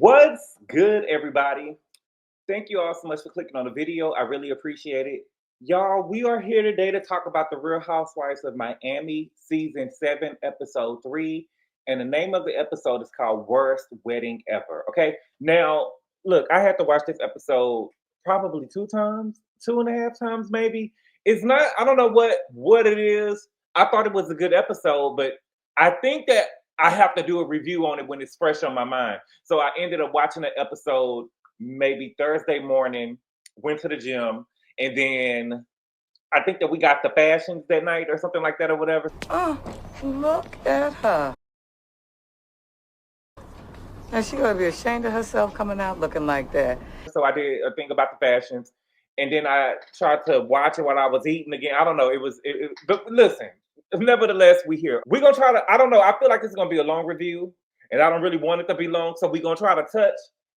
What's good, everybody? Thank you all so much for clicking on the video. I really appreciate it. Y'all, we are here today to talk about the Real Housewives of Miami, Season 7, Episode 3. And the name of the episode is called Worst Wedding Ever. Okay, now, look, I had to watch this episode probably 2 times, 2.5 times maybe. It's not, I don't know what it is. I thought it was a good episode, but I think that I have to do a review on it when it's fresh on my mind. So I ended up watching the episode maybe Thursday morning, went to the gym, and then I think that we got the fashions that night or something like that or whatever. Oh, look at her. And she gonna be ashamed of herself coming out looking like that. So I did a thing about the fashions, and then I tried to watch it while I was eating again. I don't know. But listen, nevertheless, we here. We're gonna try to, I don't know. I feel like this is gonna be a long review, and I don't really want it to be long. So we're gonna try to touch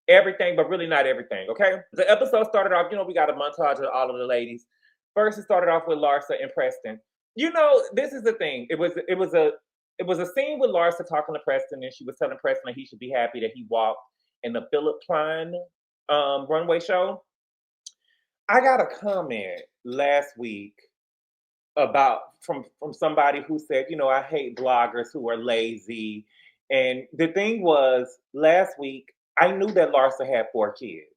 everything, but really not everything, okay? The episode started off, we got a montage of all of the ladies. First, it started off with Larsa and Preston. This is the thing. It was a scene with Larsa talking to Preston, and she was telling Preston that he should be happy that he walked in the Philip Klein runway show. I got a comment last week from somebody who said, I hate bloggers who are lazy. And the thing was, last week, I knew that Larsa had 4 kids.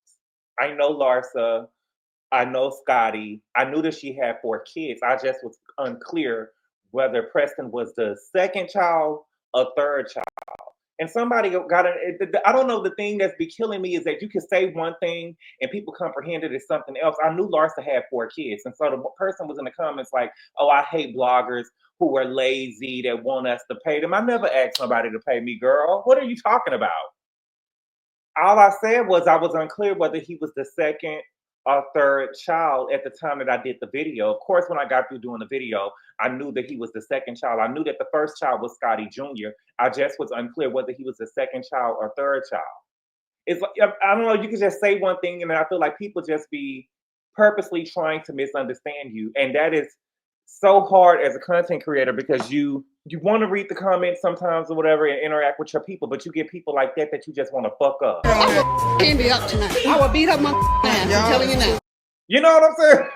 I know Larsa. I know Scotty. I knew that she had 4 kids. I just was unclear whether Preston was the second child or third child. And somebody got I don't know, the thing that's be killing me is that you can say one thing and people comprehend it as something else. I knew Larsa had 4 kids. And so the person was in the comments like, oh, I hate bloggers who are lazy that want us to pay them. I never asked somebody to pay me, girl. What are you talking about? All I said was I was unclear whether he was the second or third child at the time that I did the video. Of course, when I got through doing the video, I knew that he was the second child. I knew that the first child was Scotty Jr. I just was unclear whether he was the second child or third child. It's like, I don't know, you can just say one thing and I feel like people just be purposely trying to misunderstand you. And that is so hard as a content creator because you want to read the comments sometimes or whatever and interact with your people, but you get people like that you just want to fuck up. I will be up tonight. I will beat up my ass. I'm telling you now. You know what I'm saying?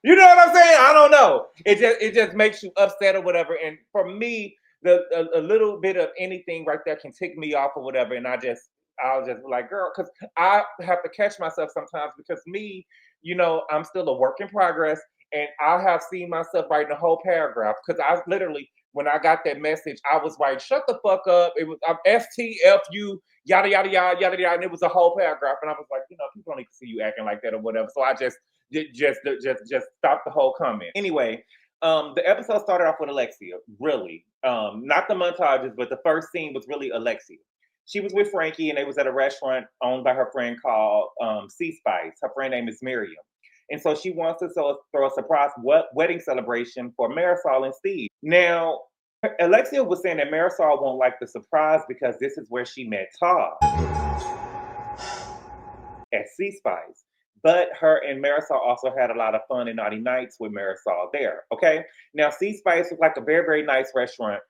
You know what I'm saying? I don't know. It just makes you upset or whatever. And for me, a little bit of anything right there can tick me off or whatever. And I'll just be like, girl, because I have to catch myself sometimes because me, I'm still a work in progress. And I have seen myself writing a whole paragraph because I literally, when I got that message, I was like, shut the fuck up. It was STFU, yada, yada, yada, yada, yada. And it was a whole paragraph. And I was like, people don't need to see you acting like that or whatever. So I just stopped the whole comment. Anyway, the episode started off with Alexia, really. Not the montages, but the first scene was really Alexia. She was with Frankie and they was at a restaurant owned by her friend called Sea Spice. Her friend name is Miriam. And so she wants to throw a surprise wedding celebration for Marisol and Steve. Now, Alexia was saying that Marisol won't like the surprise because this is where she met Todd at Sea Spice. But her and Marisol also had a lot of fun and naughty nights with Marisol there, okay? Now, Sea Spice was like a very, very nice restaurant.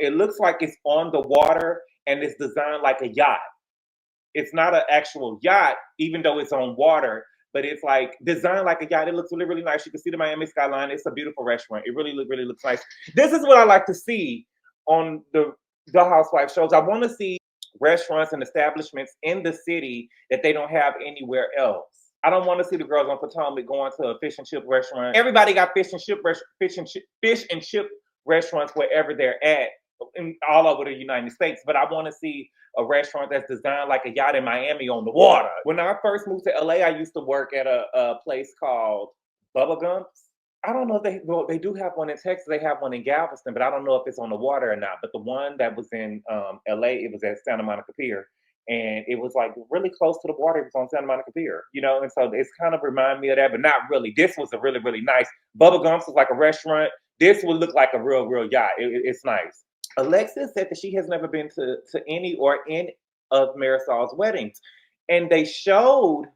It looks like it's on the water and it's designed like a yacht. It's not an actual yacht, even though it's on water. But it's like designed like a yacht. It looks really, really nice. You can see the Miami skyline. It's a beautiful restaurant. It really looks nice. This is what I like to see on the Housewives shows. I want to see restaurants and establishments in the city that they don't have anywhere else. I don't want to see the girls on Potomac going to a fish and chip restaurant. Everybody got fish and chip restaurants wherever they're at, all over the United States. But I want to see a restaurant that's designed like a yacht in Miami on the water. When I first moved to LA, I used to work at a place called Bubba Gump's. I don't know if they do have one in Texas. They have one in Galveston, but I don't know if it's on the water or not. But the one that was in LA, it was at Santa Monica Pier. And it was like really close to the water. It was on Santa Monica Pier, and so it's kind of remind me of that, but not really. This was a really, really nice. Bubba Gump's was like a restaurant. This would look like a real yacht. It's nice. Alexia said that she has never been to any of Marisol's weddings. And they showed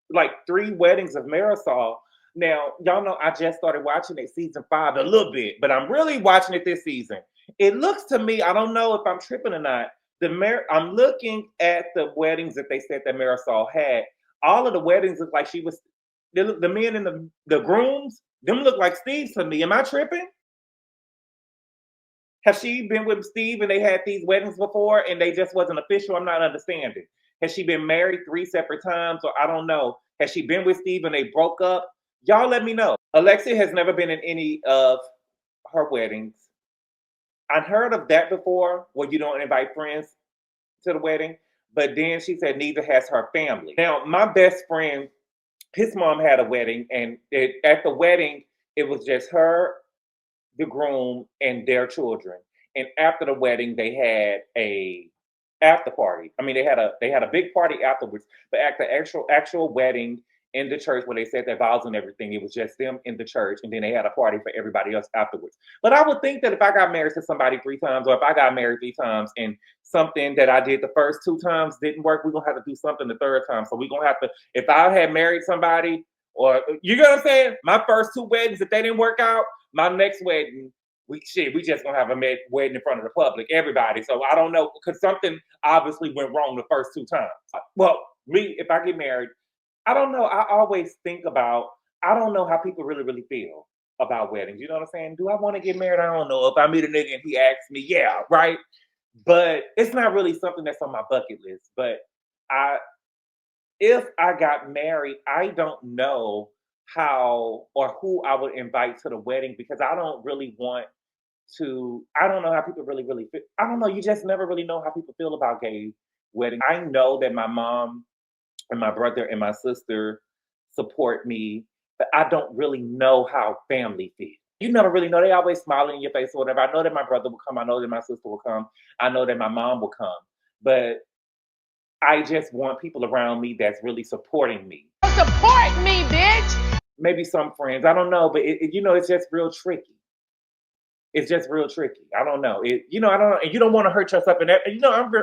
like 3 weddings of Marisol. Now, y'all know I just started watching it season 5 a little bit, but I'm really watching it this season. It looks to me, I don't know if I'm tripping or not, I'm looking at the weddings that they said that Marysol had. All of the weddings look like she was. The men and the grooms, them look like Steve to me. Am I tripping? Has she been with Steve and they had these weddings before and they just wasn't official? I'm not understanding. Has she been married 3 separate times, or I don't know? Has she been with Steve and they broke up? Y'all let me know. Alexia has never been in any of her weddings. I've heard of that before, where you don't invite friends to the wedding, but then she said neither has her family. Now, my best friend, his mom had a wedding, and at the wedding, it was just her, the groom, and their children. And after the wedding, they had a after party. I mean, they had a big party afterwards, but at the actual wedding in the church where they said their vows and everything, it was just them in the church, and then they had a party for everybody else afterwards. But I would think that if I got married to somebody 3 times, or if I got married 3 times and something that I did the first 2 times didn't work, we're gonna have to do something the 3rd time. So we're gonna have to, if I had married somebody, or you know what I'm saying, my first 2 weddings, if they didn't work out, my next wedding, we just gonna have a wedding in front of the public, everybody. So I don't know, because something obviously went wrong the first 2 times. Well, me, if I get married, I don't know. I always think about, I don't know how people really, really feel about weddings. You know what I'm saying? Do I want to get married? I don't know. If I meet a nigga and he asks me, yeah, right. But it's not really something that's on my bucket list. But if I got married, I don't know how or who I would invite to the wedding, because I don't really want to, I don't know how people really, really feel. I don't know. You just never really know how people feel about gay weddings. I know that my mom and my brother and my sister support me, but I don't really know how family feels. You never really know. They always smiling in your face or whatever. I know that my brother will come. I know that my sister will come. I know that my mom will come. But I just want people around me that's really supporting me. Support me, bitch! Maybe some friends. I don't know. But, it's just real tricky. It's just real tricky. I don't know. I don't. And you don't want to hurt yourself in that.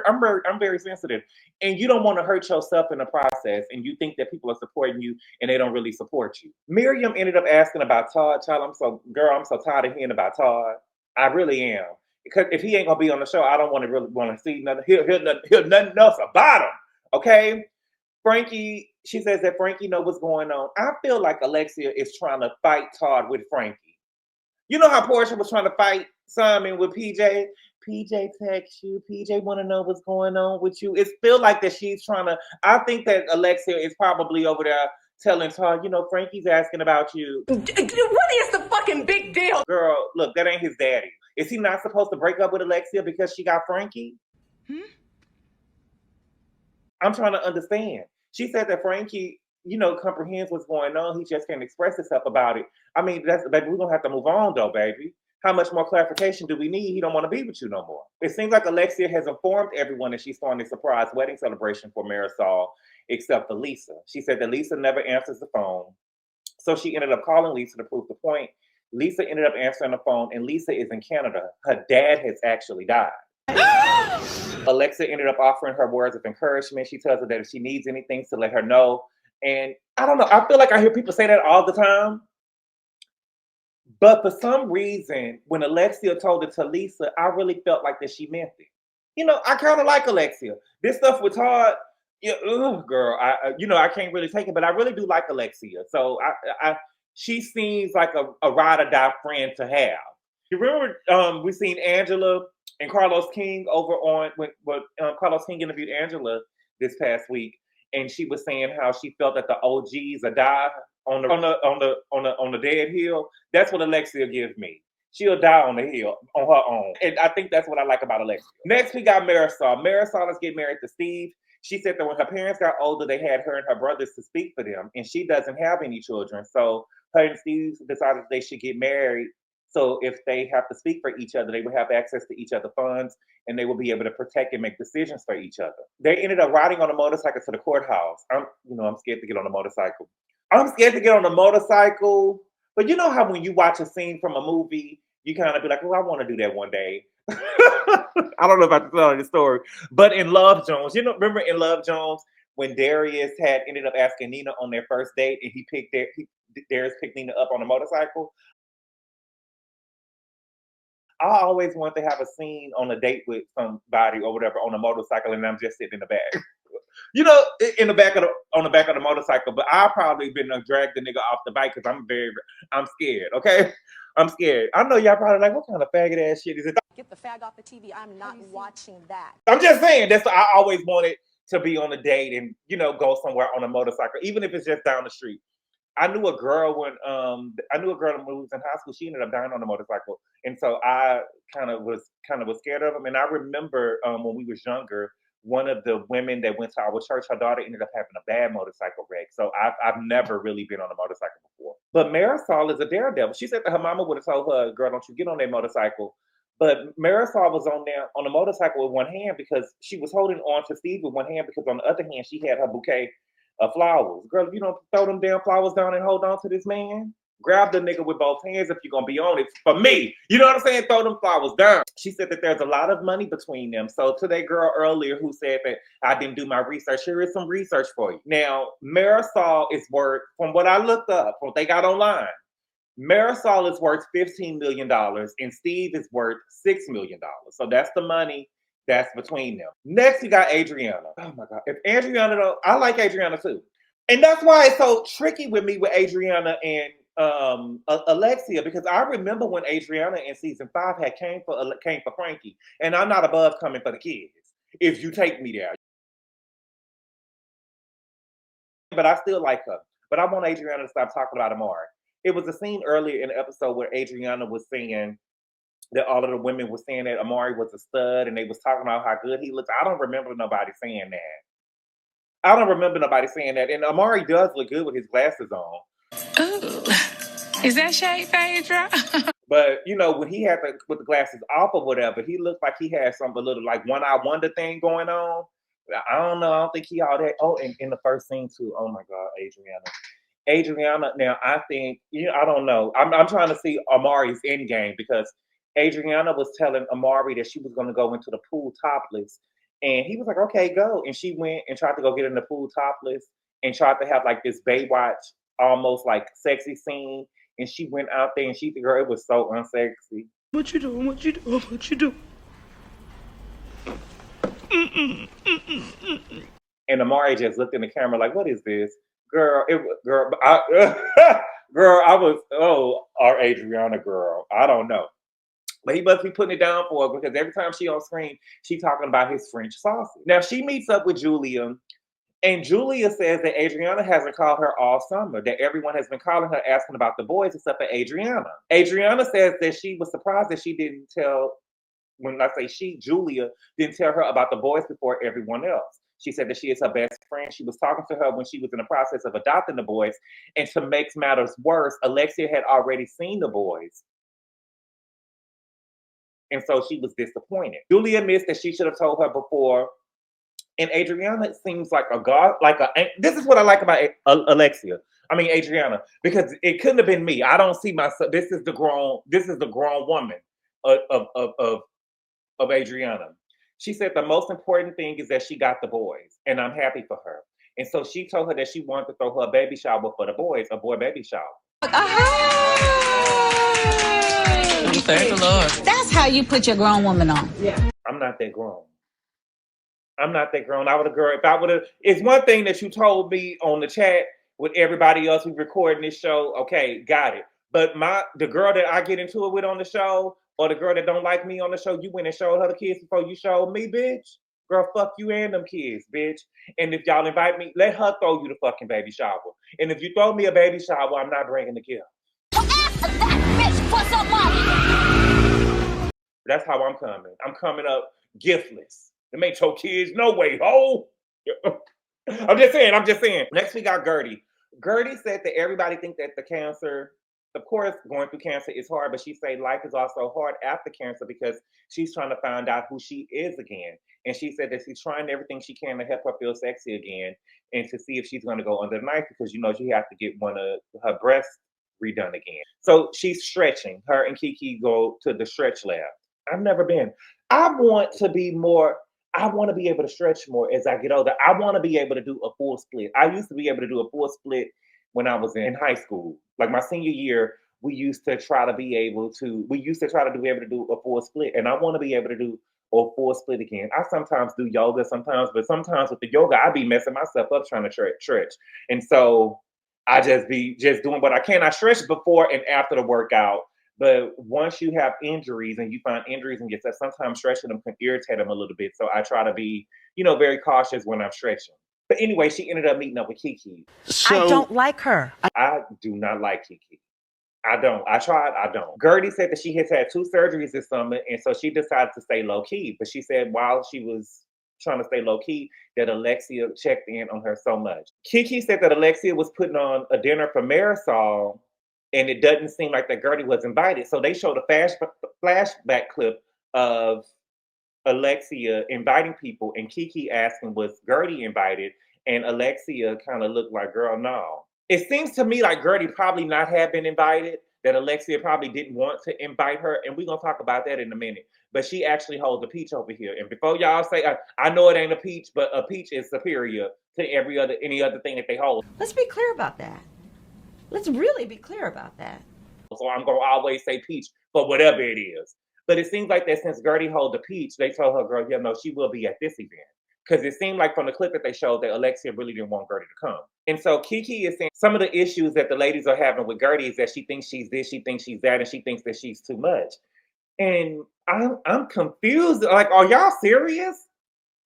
I'm very sensitive, and you don't want to hurt yourself in the process. And you think that people are supporting you, and they don't really support you. Miriam ended up asking about Todd. Child, I'm so tired of hearing about Todd. I really am, because if he ain't gonna be on the show, I don't really want to see nothing. Hear nothing else about him. Okay, Frankie. She says that Frankie know what's going on. I feel like Alexia is trying to fight Todd with Frankie. You know how Portia was trying to fight Simon with PJ? PJ text you. PJ want to know what's going on with you. It feels like that she's trying to. I think that Alexia is probably over there telling Todd, Frankie's asking about you. What is the fucking big deal? Girl, look, that ain't his daddy. Is he not supposed to break up with Alexia because she got Frankie? I'm trying to understand. She said that Frankie, comprehends what's going on. He just can't express himself about it. I mean, baby, we're gonna have to move on though, baby. How much more clarification do we need? He don't want to be with you no more. It seems like Alexia has informed everyone that she's throwing a surprise wedding celebration for Marysol, except for Lisa. She said that Lisa never answers the phone. So she ended up calling Lisa to prove the point. Lisa ended up answering the phone, and Lisa is in Canada. Her dad has actually died. Alexia ended up offering her words of encouragement. She tells her that if she needs anything to let her know. And I don't know, I feel like I hear people say that all the time. But for some reason, when Alexia told it to Lisa, I really felt like that she meant it. I kind of like Alexia. This stuff with Todd, girl, I can't really take it, but I really do like Alexia. So she seems like a ride or die friend to have. You remember we seen Angela and Carlos King over on when Carlos King interviewed Angela this past week, and she was saying how she felt that the OGs are die on the dead hill. That's what Alexia gives me. She'll die on the hill on her own, and I think that's what I like about Alexia. Next, we got Marisol. Marisol is getting married to Steve. She said that when her parents got older, they had her and her brothers to speak for them, and she doesn't have any children, so her and Steve decided they should get married. So if they have to speak for each other, they will have access to each other's funds, and they will be able to protect and make decisions for each other. They ended up riding on a motorcycle to the courthouse. I'm scared to get on a motorcycle. I'm scared to get on a motorcycle. But you know how when you watch a scene from a movie, you kind of be like, oh, I want to do that one day. I don't know if I can tell the story. But in Love Jones, remember in Love Jones, when Darius had ended up asking Nina on their first date, and Darius picked Nina up on a motorcycle? I always want to have a scene on a date with somebody or whatever on a motorcycle, and I'm just sitting in the back. You know, in the back of on the back of the motorcycle. But I probably been drag the nigga off the bike because I'm scared. Okay, I'm scared. I know y'all probably like, what kind of faggot ass shit is it? Get the fag off the TV. I'm not watching that. I'm just saying that's I always wanted to be on a date and go somewhere on a motorcycle, even if it's just down the street. I knew a girl when when we was in high school. She ended up dying on a motorcycle, and so I kind of was scared of them. And I remember when we was younger, one of the women that went to our church, her daughter ended up having a bad motorcycle wreck. So I've never really been on a motorcycle before. But Marisol is a daredevil. She said that her mama would have told her, "Girl, don't you get on that motorcycle." But Marisol was on there on a motorcycle with one hand because she was holding on to Steve with one hand because on the other hand she had her bouquet of flowers. Girl, if you don't throw them damn flowers down and hold on to this man, grab the nigga with both hands if you're gonna be on it. For me, you know what I'm saying? Throw them flowers down. She said that there's a lot of money between them. So to that girl earlier who said that I didn't do my research, here is some research for you. Now, Marisol is worth, from what I looked up, from what they got online, Marisol is worth $15 million and Steve is worth $6 million. So that's the money that's between them. Next, we got Adriana. Oh my God. If Adriana, though, I like Adriana too. And that's why it's so tricky with me with Adriana and Alexia, because I remember when Adriana in season 5 had came for Frankie, and I'm not above coming for the kids if you take me there. But I still like her. But I want Adriana to stop talking about Amari. It was a scene earlier in the episode where Adriana was saying that all of the women were saying that Amari was a stud and they was talking about how good he looked. I don't remember nobody saying that. I don't remember nobody saying that. And Amari does look good with his glasses on. Ooh, is that shade, Phaedra? But, when he had with the glasses off or whatever, he looked like he had a little like one-eye wonder thing going on. I don't know. I don't think he all that. Oh, and in the first scene too. Oh my God, Adriana, now I think, I don't know. I'm trying to see Amari's end game because Adriana was telling Amari that she was going to go into the pool topless. And he was like, okay, go. And she went and tried to go get in the pool topless and tried to have like this Baywatch, almost like sexy scene. And she went out there and girl, it was so unsexy. What you doing? What you doing? What you doing? And Amari just looked in the camera like, what is this? Girl, I was, our Adriana girl. I don't know. But he must be putting it down for her because every time she on screen, she talking about his French sausage. Now, she meets up with Julia, and Julia says that Adriana hasn't called her all summer, that everyone has been calling her asking about the boys except for Adriana. Adriana says that she was surprised that she didn't tell, when I say she, Julia, didn't tell her about the boys before everyone else. She said that she is her best friend. She was talking to her when she was in the process of adopting the boys. And to make matters worse, Alexia had already seen the boys. And so she was disappointed. Julia admits that she should have told her before. And Adriana seems like a god, this is what I like about Adriana, because it couldn't have been me. I don't see myself. This is the grown woman of Adriana. She said the most important thing is that she got the boys, and I'm happy for her. And so she told her that she wanted to throw her a baby shower for the boys, a boy baby shower. Thank the Lord. That's how you put your grown woman on. Yeah. I'm not that grown. I would have, girl, if I would have, it's one thing that you told me on the chat with everybody else who recording this show. Okay, got it. But the girl that I get into it with on the show, or the girl that don't like me on the show, you went and showed her the kids before you showed me, bitch. Girl, fuck you and them kids, bitch. And if y'all invite me, let her throw you the fucking baby shower. And if you throw me a baby shower, I'm not bringing the gift. After that bitch for some money. That's how I'm coming. I'm coming up giftless. It ain't your kids, no way, ho. I'm just saying. Next we got Guerdy. Guerdy said that everybody think that the cancer, of course, going through cancer is hard, but she said life is also hard after cancer because she's trying to find out who she is again. And she said that she's trying everything she can to help her feel sexy again and to see if she's going to go under the knife because, she has to get one of her breasts redone again. So she's stretching. Her and Kiki go to the stretch lab. I've never been. I want to be able to stretch more as I get older. I want to be able to do a full split. I used to be able to do a full split when I was in high school. Like my senior year we used to try to be able to do a full split. And I want to be able to do a full split again. I sometimes do yoga sometimes, but sometimes with the yoga, I be messing myself up trying to stretch. And so I just be doing what I can. I stretch before and after the workout. But once you have injuries and you find injuries in yourself, sometimes stretching them can irritate them a little bit. So I try to be, very cautious when I'm stretching. But anyway, she ended up meeting up with Kiki. I don't like her. I do not like Kiki. I don't. I tried. I don't. Gertie said that she has had 2 surgeries this summer, and so she decided to stay low key. But she said while she was trying to stay low key, that Alexia checked in on her so much. Kiki said that Alexia was putting on a dinner for Marysol, and it doesn't seem like that Gertie was invited. So they showed a flashback clip of Alexia inviting people, and Kiki asking, was Gertie invited? And Alexia kind of looked like, girl, no. It seems to me like Gertie probably not have been invited, that Alexia probably didn't want to invite her, and we're going to talk about that in a minute. But she actually holds a peach over here. And before y'all say, I know it ain't a peach, but a peach is superior to any other thing that they hold. Let's be clear about that. Let's really be clear about that. So I'm going to always say peach for whatever it is. But it seems like that since Gertie holds the peach, they told her, girl, she will be at this event. Because it seemed like from the clip that they showed that Alexia really didn't want Gertie to come. And so Kiki is saying some of the issues that the ladies are having with Gertie is that she thinks she's this, she thinks she's that, and she thinks that she's too much. And I'm confused. Like, are y'all serious?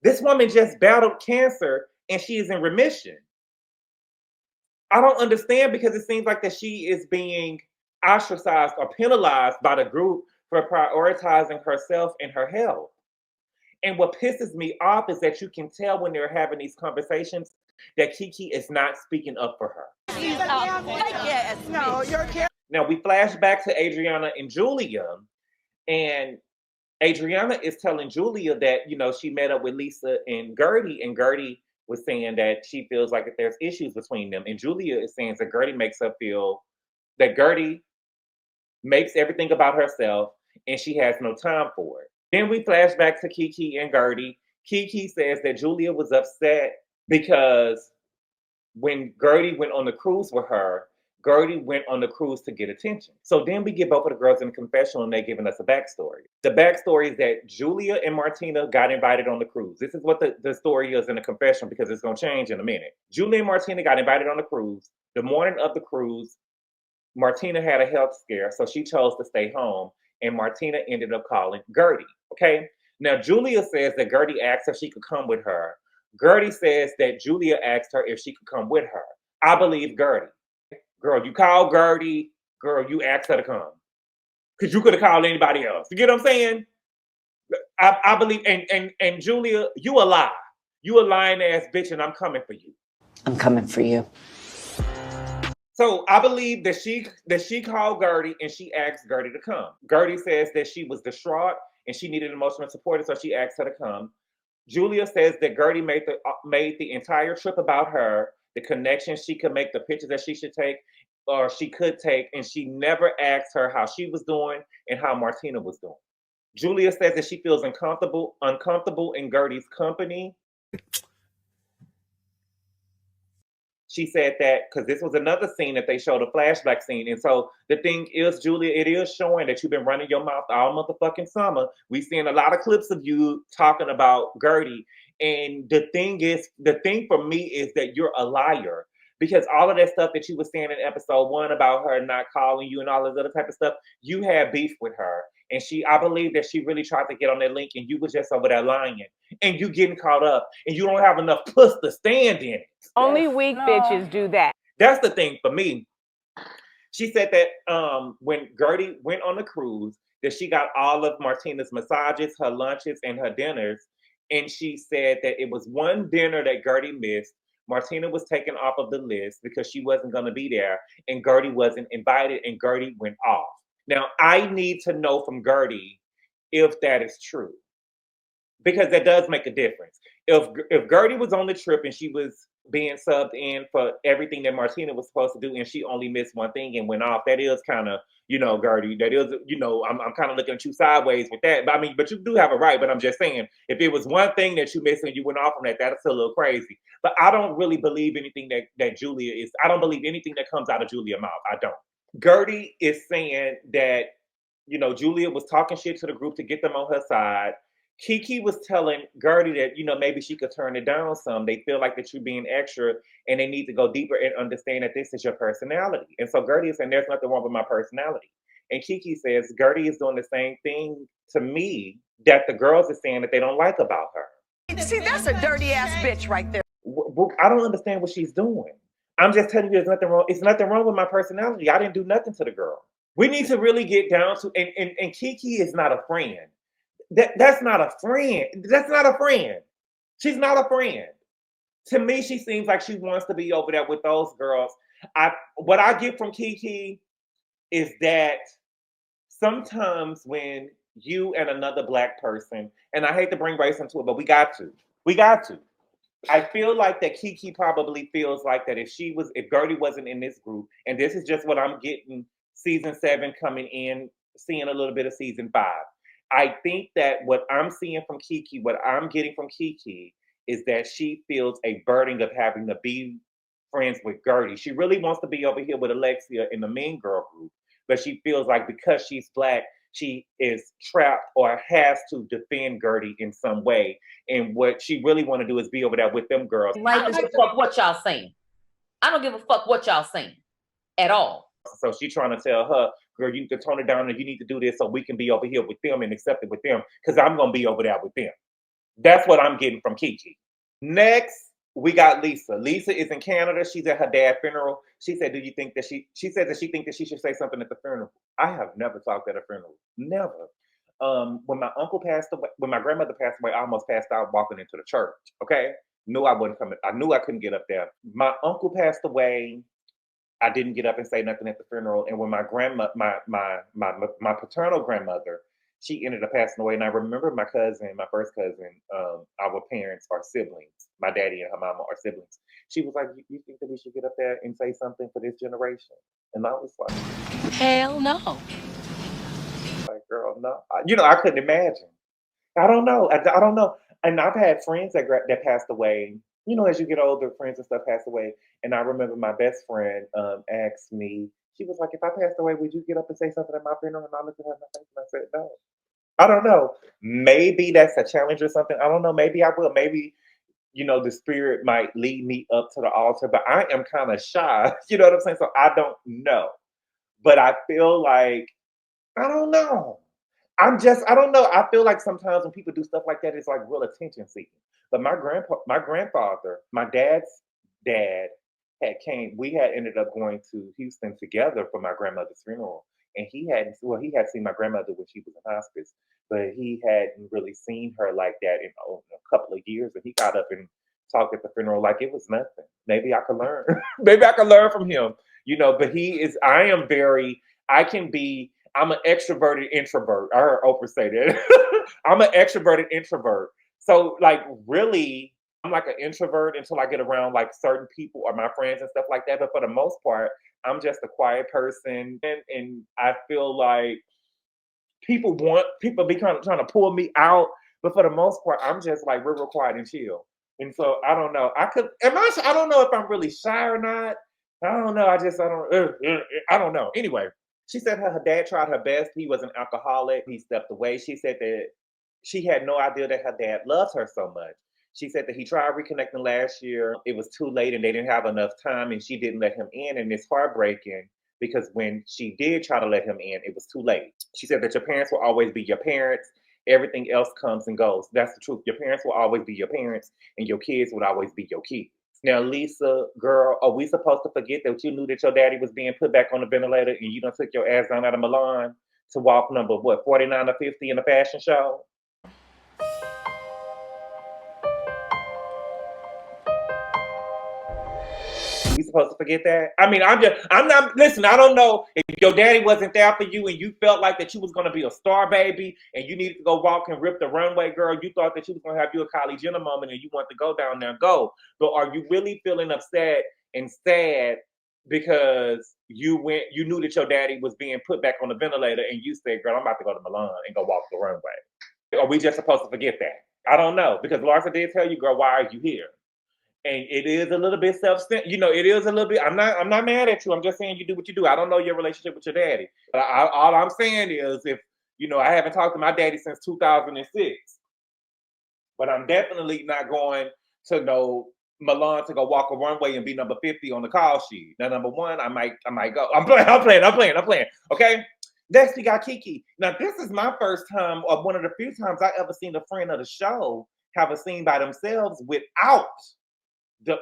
This woman just battled cancer and she is in remission. I don't understand, because it seems like that she is being ostracized or penalized by the group for prioritizing herself and her health. And what pisses me off is that you can tell when they're having these conversations that Kiki is not speaking up for her. Now we flash back to Adriana and Julia, and Adriana is telling Julia that, she met up with Lisa and Gertie was saying that she feels like that there's issues between them. And Julia is saying that Gertie makes her feel that Gertie makes everything about herself and she has no time for it. Then we flash back to Kiki and Gertie. Kiki says that Julia was upset because when Gertie went on the cruise with her, Gertie went on the cruise to get attention. So then we get both of the girls in the confessional and they're giving us a backstory. The backstory is that Julia and Martina got invited on the cruise. This is what the story is in the confessional, because it's going to change in a minute. Julia and Martina got invited on the cruise. The morning of the cruise, Martina had a health scare, so she chose to stay home. And Martina ended up calling Gertie, okay? Now, Julia says that Gertie asked if she could come with her. Gertie says that Julia asked her if she could come with her. I believe Gertie. Girl, you called Gertie. Girl, you asked her to come. Because you could have called anybody else. You get what I'm saying? I believe, and Julia, you a lie. You a lying ass bitch, and I'm coming for you. I'm coming for you. So I believe that she called Gertie and she asked Gertie to come. Gertie says that she was distraught and she needed emotional support, so she asked her to come. Julia says that Gertie made the entire trip about her, the connections she could make, the pictures that she should take or she could take, and she never asked her how she was doing and how Martina was doing. Julia says that she feels uncomfortable in Gertie's company. She said that because this was another scene that they showed, a flashback scene. And so the thing is, Julia, it is showing that you've been running your mouth all motherfucking summer. We've seen a lot of clips of you talking about Gertie. And the thing for me is that you're a liar. Because all of that stuff that you were saying in episode 1 about her not calling you and all this other type of stuff, you had beef with her. And I believe that she really tried to get on that link and you were just over there lying. And you getting caught up and you don't have enough puss to stand in it. Only weak bitches do that. That's the thing for me. She said that when Gertie went on the cruise, that she got all of Martina's massages, her lunches, and her dinners. And she said that it was one dinner that Gertie missed. Martina was taken off of the list because she wasn't going to be there. And Gertie wasn't invited and Gertie went off. Now, I need to know from Gertie if that is true. Because that does make a difference. If Gertie was on the trip and she was being subbed in for everything that Martina was supposed to do and she only missed one thing and went off, that is kind of, Gertie, that is, I'm kind of looking at you sideways with that. But you do have a right. But I'm just saying, if it was one thing that you missed and you went off on that, that's a little crazy. But I don't really believe anything that Julia is. I don't believe anything that comes out of Julia's mouth. I don't. Gertie is saying that, you know, Julia was talking shit to the group to get them on her side. Kiki was telling Gertie that, you know, maybe she could turn it down some. They feel like that you're being extra and they need to go deeper and understand that this is your personality. And so Gertie is saying there's nothing wrong with my personality. And Kiki says Gertie is doing the same thing to me that the girls are saying that they don't like about her. See, that's a dirty ass bitch right there. I don't understand what she's doing. I'm just telling you there's nothing wrong. It's nothing wrong with my personality. I didn't do nothing to the girl. We need to really get down to, and Kiki is not a friend. That's not a friend. That's not a friend. She's not a friend. To me, she seems like she wants to be over there with those girls. What I get from Kiki is that sometimes when you and another Black person, and I hate to bring race into it, but we got to. I feel like that Kiki probably feels like that if Gertie wasn't in this group, and this is just what I'm getting season 7 coming in, seeing a little bit of season 5. I think that what I'm seeing from Kiki, what I'm getting from Kiki is that she feels a burden of having to be friends with Gertie. She really wants to be over here with Alexia in the Mean Girl group, but she feels like because she's Black, she is trapped or has to defend Gertie in some way. And what she really want to do is be over there with them girls. I don't give a fuck what y'all saying. I don't give a fuck what y'all saying at all. So she's trying to tell her, girl, you need to tone it down and you need to do this so we can be over here with them and accept it with them because I'm going to be over there with them. That's what I'm getting from Kiki. Next, we got Lisa. Lisa is in Canada. She's at her dad's funeral. She said, do you think that she said that she thinks that she should say something at the funeral. I have never talked at a funeral. Never. When my uncle passed away, when my grandmother passed away, I almost passed out walking into the church. Okay. Knew I wasn't coming. I knew I couldn't get up there. My uncle passed away. I didn't get up and say nothing at the funeral. And when my paternal grandmother, she ended up passing away. And I remember my first cousin, our parents are siblings. My daddy and her mama are siblings. She was like, you think that we should get up there and say something for this generation? And I was like, Hell no. like, girl, no. I couldn't imagine. I don't know. I don't know. And I've had friends that passed away. You know, as you get older, friends and stuff pass away. And I remember my best friend asked me, she was like, if I passed away, would you get up and say something at my funeral? And I looked at her in my face and I said, no. I don't know. Maybe that's a challenge or something. I don't know. Maybe I will. Maybe, the spirit might lead me up to the altar, but I am kind of shy. You know what I'm saying? So I don't know. But I feel like, I don't know. I don't know. I feel like sometimes when people do stuff like that, it's like real attention seeking. But my grandfather, my dad's dad we had ended up going to Houston together for my grandmother's funeral. And he had seen my grandmother when she was in hospice, but he hadn't really seen her like that in a couple of years. And he got up and talked at the funeral like it was nothing. Maybe I could learn. Maybe I could learn from him, but I'm an extroverted introvert. I heard Oprah say that. I'm an extroverted introvert. So like really, I'm like an introvert until I get around like certain people or my friends and stuff like that. But for the most part, I'm just a quiet person. And I feel like people be trying to pull me out. But for the most part, I'm just like real quiet and chill. And so I don't know. I don't know if I'm really shy or not. I don't know. I don't know. Anyway. She said her dad tried her best. He was an alcoholic. He stepped away. She said that she had no idea that her dad loves her so much. She said that he tried reconnecting last year. It was too late and they didn't have enough time and she didn't let him in. And it's heartbreaking because when she did try to let him in, it was too late. She said that your parents will always be your parents. Everything else comes and goes. That's the truth. Your parents will always be your parents and your kids would always be your kids. Now, Lisa, girl, are we supposed to forget that you knew that your daddy was being put back on the ventilator and you done took your ass down out of Milan to walk number, 49 or 50 in a fashion show? We supposed to forget that? I mean, listen, I don't know if your daddy wasn't there for you and you felt like that you was going to be a star baby and you needed to go walk and rip the runway, girl. You thought that you was going to have you a Kylie Jenner moment and you want to go down there and go. But are you really feeling upset and sad because you knew that your daddy was being put back on the ventilator and you said, girl, I'm about to go to Milan and go walk the runway? Are we just supposed to forget that? I don't know, because Larsa did tell you, girl, why are you here? And it is a little bit self-centered. You know, it is a little bit. I'm not mad at you. I'm just saying you do what you do. I don't know your relationship with your daddy. But all I'm saying is, if you know, I haven't talked to my daddy since 2006. But I'm definitely not going to know Milan to go walk a runway and be number 50 on the call sheet. Now, number one, I might go. I'm playing. Okay. Next, we got Kiki. Now, this is my first time, or one of the few times I ever seen a friend of the show have a scene by themselves without.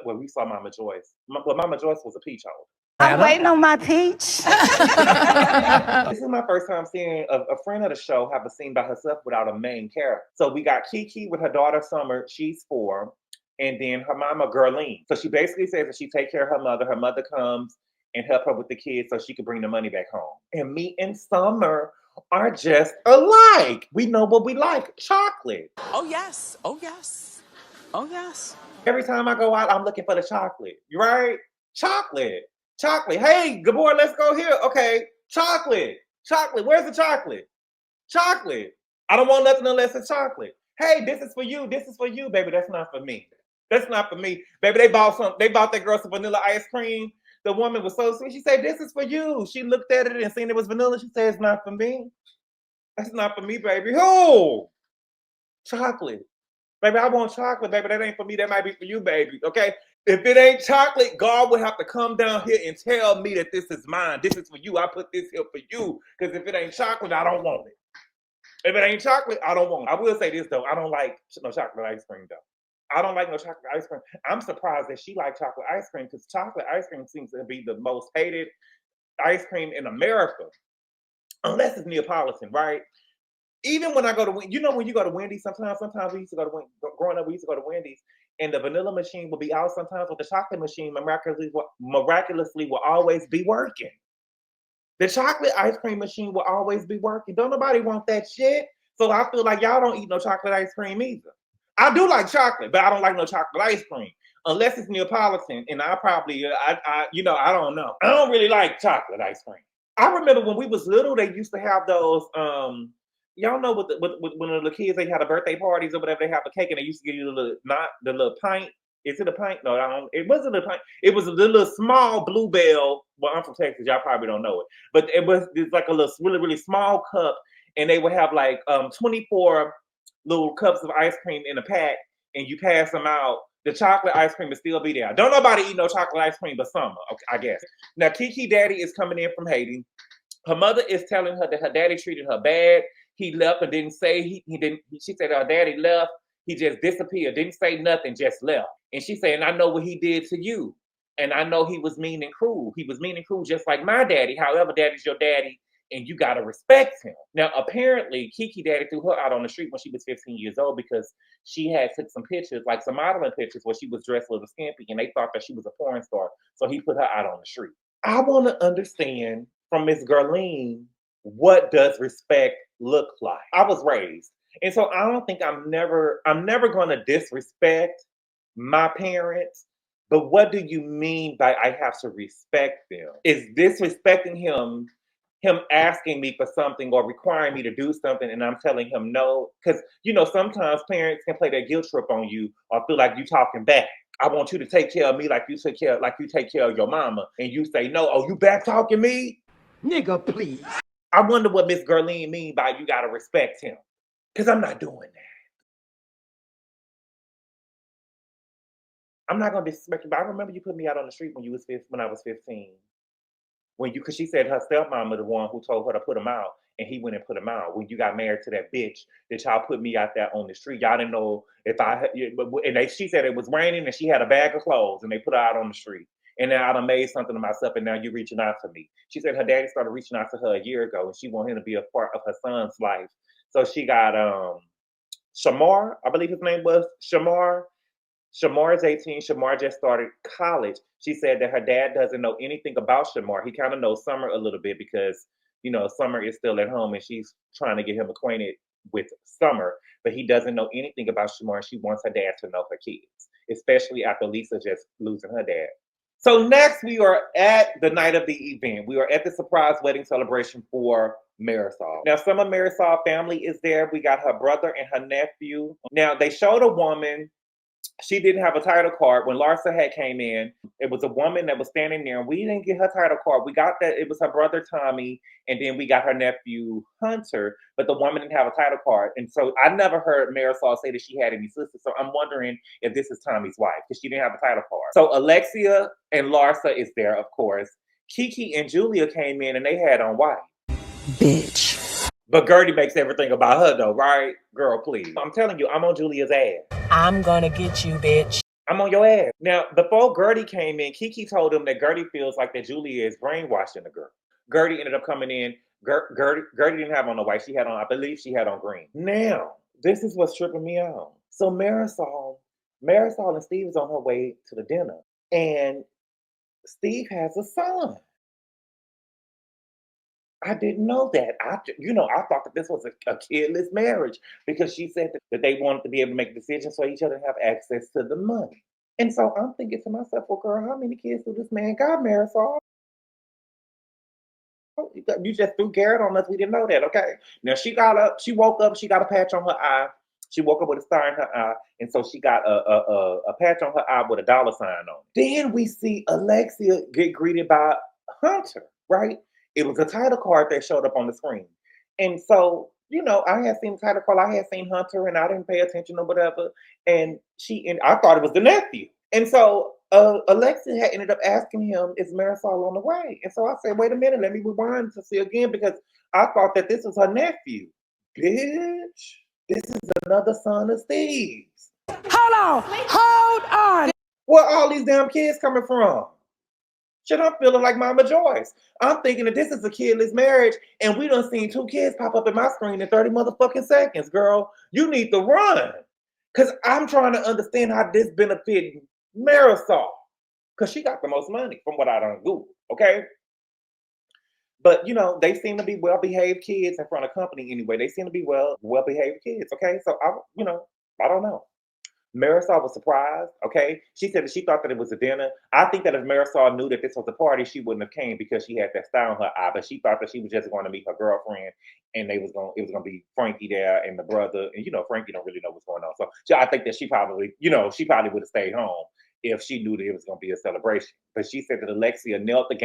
Well, we saw Mama Joyce. Well, Mama Joyce was a peach holder. I'm waiting on my peach. This is my first time seeing a friend of the show have a scene by herself without a main character. So we got Kiki with her daughter Summer, she's 4, and then her mama Guerline. So she basically says that she take care of her mother. Her mother comes and help her with the kids so she can bring the money back home. And me and Summer are just alike. We know what we like, chocolate. Oh yes, oh yes, oh yes. Every time I go out, I'm looking for the chocolate. You right? Chocolate. Hey, Gabor, let's go here. Okay, chocolate. Where's the chocolate? Chocolate. I don't want nothing unless it's chocolate. Hey, this is for you, baby. That's not for me. Baby, they bought that girl some vanilla ice cream. The woman was so sweet. She said, this is for you. She looked at it and seen it was vanilla. She said, it's not for me. That's not for me, baby. Who? Chocolate. Baby, I want chocolate, baby. That ain't for me. That might be for you, baby. Okay? If it ain't chocolate, God would have to come down here and tell me that this is mine. This is for you. I put this here for you. Because if it ain't chocolate, I don't want it. If it ain't chocolate, I don't want it. I will say this, though. I don't like no chocolate ice cream, though. I don't like no chocolate ice cream. I'm surprised that she liked chocolate ice cream because chocolate ice cream seems to be the most hated ice cream in America. Unless it's Neapolitan, right? Even when I go to, when you go to Wendy's, sometimes we used to go to, growing up, we used to go to Wendy's, and the vanilla machine will be out sometimes, but the chocolate machine miraculously will always be working. The chocolate ice cream machine will always be working. Don't nobody want that shit. So I feel like y'all don't eat no chocolate ice cream either. I do like chocolate, but I don't like no chocolate ice cream. Unless it's Neapolitan, and I probably, I don't know. I don't really like chocolate ice cream. I remember when we was little, they used to have those, y'all know when the kids, they had a birthday parties or whatever, they have a cake and they used to give you the little pint. Is it a pint? No, it wasn't a pint. It was a little small Bluebell. Well, I'm from Texas. Y'all probably don't know it. But it's like a little really, really small cup. And they would have like 24 little cups of ice cream in a pack. And you pass them out. The chocolate ice cream will still be there. Don't nobody eat no chocolate ice cream but Summer, okay, I guess. Now, Kiki daddy is coming in from Haiti. Her mother is telling her that her daddy treated her bad. He left and didn't say he didn't. She said her daddy left. He just disappeared. Didn't say nothing, just left. And she said, and I know what he did to you. And I know he was mean and cruel. He was mean and cruel just like my daddy. However, daddy's your daddy and you got to respect him. Now, apparently, Kiki daddy threw her out on the street when she was 15 years old because she had took some pictures, like some modeling pictures where she was dressed a little skimpy and they thought that she was a porn star. So he put her out on the street. I want to understand from Miss Guerline, what does respect look like? I was raised. And so I don't think I'm never going to disrespect my parents. But what do you mean by I have to respect them? Is disrespecting him asking me for something or requiring me to do something and I'm telling him no? Because, sometimes parents can play that guilt trip on you or feel like you talking back. I want you to take care of me like you take care of your mama. And you say no. Oh, you back talking me? Nigga, please. I wonder what Miss Guerline mean by you got to respect him. Because I'm not doing that. I'm not going to disrespect you, but I remember you put me out on the street when I was 15. Because she said her stepmama the one who told her to put him out, and he went and put him out. When you got married to that bitch, that y'all put me out there on the street. Y'all didn't know she said it was raining and she had a bag of clothes and they put her out on the street. And now I done made something of myself and now you reaching out to me. She said her daddy started reaching out to her a year ago and she wanted him to be a part of her son's life. So she got Shamar, I believe his name was Shamar. Shamar is 18. Shamar just started college. She said that her dad doesn't know anything about Shamar. He kind of knows Summer a little bit because, Summer is still at home and she's trying to get him acquainted with Summer, but he doesn't know anything about Shamar. She wants her dad to know her kids, especially after Lisa just losing her dad. So next we are at the night of the event. We are at the surprise wedding celebration for Marysol. Now some of Marisol family is there. We got her brother and her nephew. Now they showed a woman she didn't have a title card. When Larsa had came in, it was a woman that was standing there, and we didn't get her title card. We got that, it was her brother Tommy, and then we got her nephew Hunter, but the woman didn't have a title card. And so I never heard Marisol say that she had any sisters. So I'm wondering if this is Tommy's wife, because she didn't have a title card. So Alexia and Larsa is there, of course. Kiki and Julia came in and they had on white. Bitch. But Gertie makes everything about her though, right? Girl, please. I'm telling you, I'm on Julia's ass. I'm gonna get you, bitch. I'm on your ass. Now, before Gertie came in, Kiki told him that Gertie feels like that Julia is brainwashing the girl. Gertie ended up coming in. Gertie didn't have on the white. She had on, I believe she had on green. Now, this is what's tripping me out. So Marisol and Steve is on her way to the dinner. And Steve has a son. I didn't know that. I thought that this was a kidless marriage because she said that they wanted to be able to make decisions for each other and have access to the money. And so I'm thinking to myself, well, girl, how many kids do this man got, Marisol? You just threw Garrett on us. We didn't know that, okay? Now, she woke up, she got a patch on her eye. She woke up with a star in her eye, and so she got a patch on her eye with a dollar sign on it. Then we see Alexia get greeted by Hunter, right? It was a title card that showed up on the screen. And so, I had seen the title card, I had seen Hunter, and I didn't pay attention or whatever. And I thought it was the nephew. And so Alexia had ended up asking him, is Marisol on the way? And so I said, wait a minute, let me rewind to see again, because I thought that this was her nephew. Bitch, this is another son of Steve's. Hold on. Where all these damn kids coming from? Shit, I'm feeling like Mama Joyce. I'm thinking that this is a kidless marriage, and we done seen 2 kids pop up in my screen in 30 motherfucking seconds, girl. You need to run. Because I'm trying to understand how this benefits Marisol. Because she got the most money from what I done Googled, okay? But, they seem to be well-behaved kids in front of company anyway. They seem to be well-behaved kids, okay? So, I don't know. Marisol was surprised, okay? She said that she thought that it was a dinner. I think that if Marisol knew that this was a party, she wouldn't have came because she had that star in her eye. But she thought that she was just going to meet her girlfriend, and it was going to be Frankie there and the brother. And Frankie don't really know what's going on. So I think that she probably would have stayed home if she knew that it was going to be a celebration. But she said that Alexia nailed the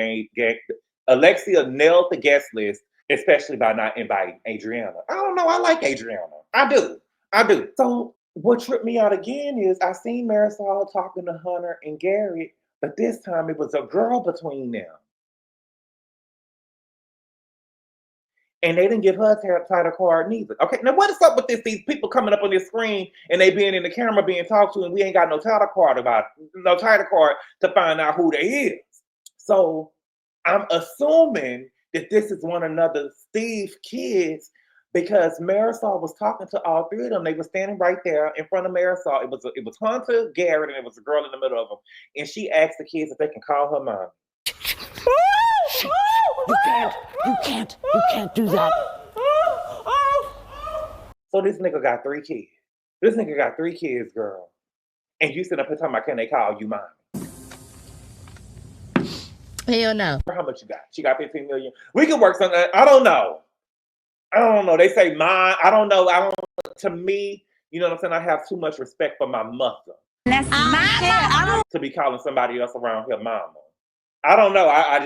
guest list, especially by not inviting Adriana. I don't know. I like Adriana. I do. So what tripped me out again is I seen Marisol talking to Hunter and Garrett, but this time it was a girl between them. And they didn't give her a title card neither. Okay, now what is up with this? These people coming up on this screen and they being in the camera being talked to, and we ain't got no title card to find out who they is. So I'm assuming that this is one another Steve's kids, because Marisol was talking to all 3 of them. They were standing right there in front of Marisol. It was Hunter, Garrett, and it was a girl in the middle of them. And she asked the kids if they can call her mom. You can't do that. So this nigga got 3 kids. This nigga got 3 kids, girl. And you sitting up here talking about, can they call you mom? Hell no. How much you got? She got 15 million. We can work something. I don't know. They say mine. I don't know. To me, you know what I'm saying? I have too much respect for my mother. That's my to be calling somebody else around here mama. I don't know. I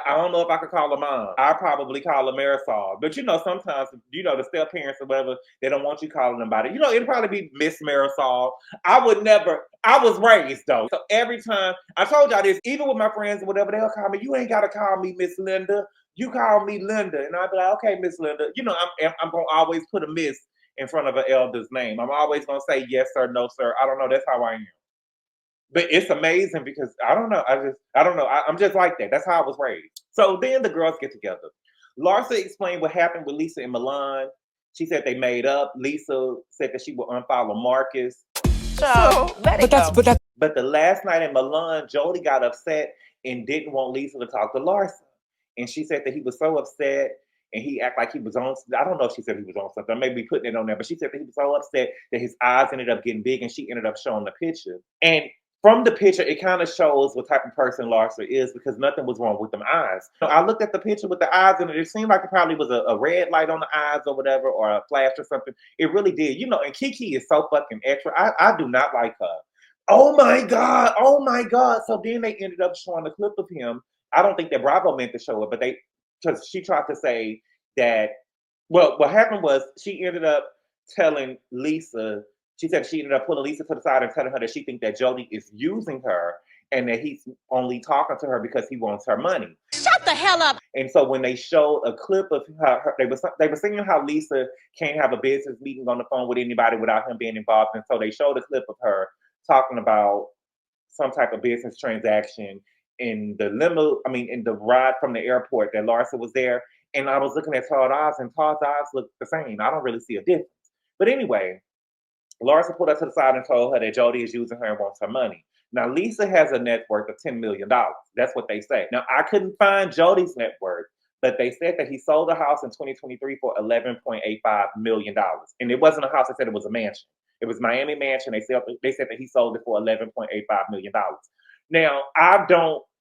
don't know if I could call her mom. I probably call her Marisol. But sometimes, the step parents or whatever, they don't want you calling them by it. It'd probably be Miss Marisol. I was raised though. So every time, I told y'all this, even with my friends or whatever, they'll call me, you ain't got to call me Miss Linda. You call me Linda. And I'll be like, okay, Miss Linda. I'm going to always put a miss in front of an elder's name. I'm always going to say yes, sir, no, sir. I don't know. That's how I am. But it's amazing because I don't know. I don't know. I'm just like that. That's how I was raised. So then the girls get together. Larsa explained what happened with Lisa and Milan. She said they made up. Lisa said that she would unfollow Marcus. So let it go. But the last night in Milan, Jody got upset and didn't want Lisa to talk to Larsa. And she said that he was so upset and he acted like he was on, I don't know if she said he was on something. I may be putting it on there, but she said that he was so upset that his eyes ended up getting big, and she ended up showing the picture. And from the picture, it kind of shows what type of person Larsa is, because nothing was wrong with them eyes. So I looked at the picture with the eyes in it. It seemed like it probably was a red light on the eyes or whatever, or a flash or something. It really did. And Kiki is so fucking extra. I do not like her. Oh my God. Oh my God. So then they ended up showing a clip of him. I don't think that Bravo meant to show it, but because she tried to say that, well, what happened was she ended up telling Lisa, she said she ended up pulling Lisa to the side and telling her that she thinks that Jody is using her and that he's only talking to her because he wants her money. Shut the hell up. And so when they showed a clip of her, they were saying how Lisa can't have a business meeting on the phone with anybody without him being involved. And so they showed a clip of her talking about some type of business transaction in the limo, in the ride from the airport that Larsa was there. And I was looking at Todd's eyes, and Todd's eyes look the same. I don't really see a difference. But anyway, Larsa pulled her to the side and told her that Jody is using her and wants her money. Now, Lisa has a net worth of $10 million. That's what they say. Now, I couldn't find Jody's net worth, but they said that he sold a house in 2023 for $11.85 million. And it wasn't a house, they said it was a mansion. It was Miami mansion. They said that he sold it for $11.85 million. Now,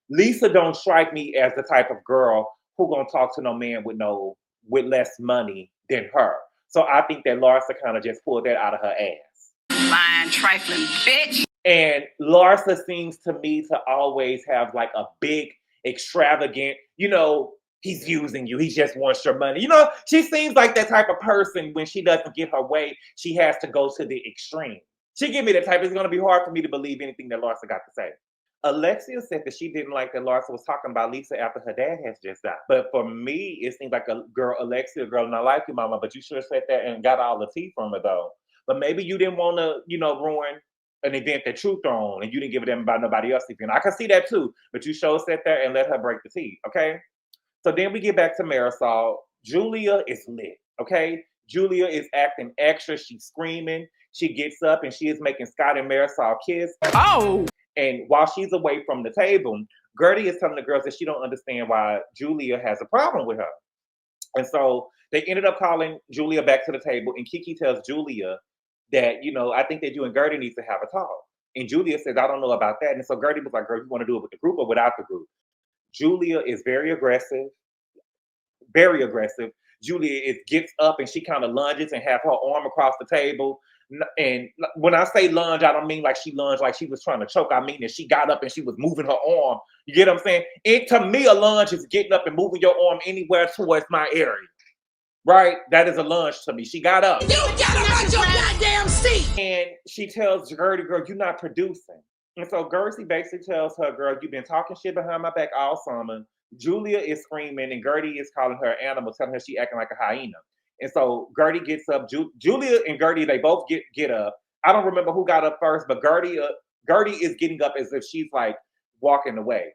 Lisa don't strike me as the type of girl who gonna talk to no man with less money than her. So I think that Larsa kind of just pulled that out of her ass. Lying, trifling bitch. And Larsa seems to me to always have like a big, extravagant, he's using you. He just wants your money. She seems like that type of person. When she doesn't get her way, she has to go to the extreme. She give me the type. It's going to be hard for me to believe anything that Larsa got to say. Alexia said that she didn't like that Larsa was talking about Lisa after her dad has just died. But for me, it seems like Alexia, girl, and I like you, mama, but you should have said that and got all the tea from her, though. But maybe you didn't want to, ruin an event that you thrown and you didn't give a damn about nobody else's event. I can see that too, but you sure sat there and let her break the tea, okay? So then we get back to Marysol. Julia is lit, okay? Julia is acting extra. She's screaming. She gets up and she is making Scott and Marysol kiss. Oh! And while she's away from the table, Gertie is telling the girls that she don't understand why Julia has a problem with her. And so they ended up calling Julia back to the table, and Kiki tells Julia that, I think that you and Gertie need to have a talk. And Julia says, I don't know about that. And so Gertie was like, girl, you want to do it with the group or without the group? Julia is very aggressive. Very aggressive. Julia gets up and she kind of lunges and have her arm across the table. And when I say lunge, I don't mean like she lunged like she was trying to choke. I mean that she got up and she was moving her arm. You get what I'm saying? To me, a lunge is getting up and moving your arm anywhere towards my area. Right? That is a lunge to me. She got up. You gotta run your goddamn seat. And she tells Gertie, girl, you're not producing. And so Gertie basically tells her, girl, you've been talking shit behind my back all summer. Julia is screaming and Gertie is calling her an animal, telling her she acting like a hyena. And so Gertie gets up. Julia and Gertie, they both get up. I don't remember who got up first, but Gertie is getting up as if she's like walking away.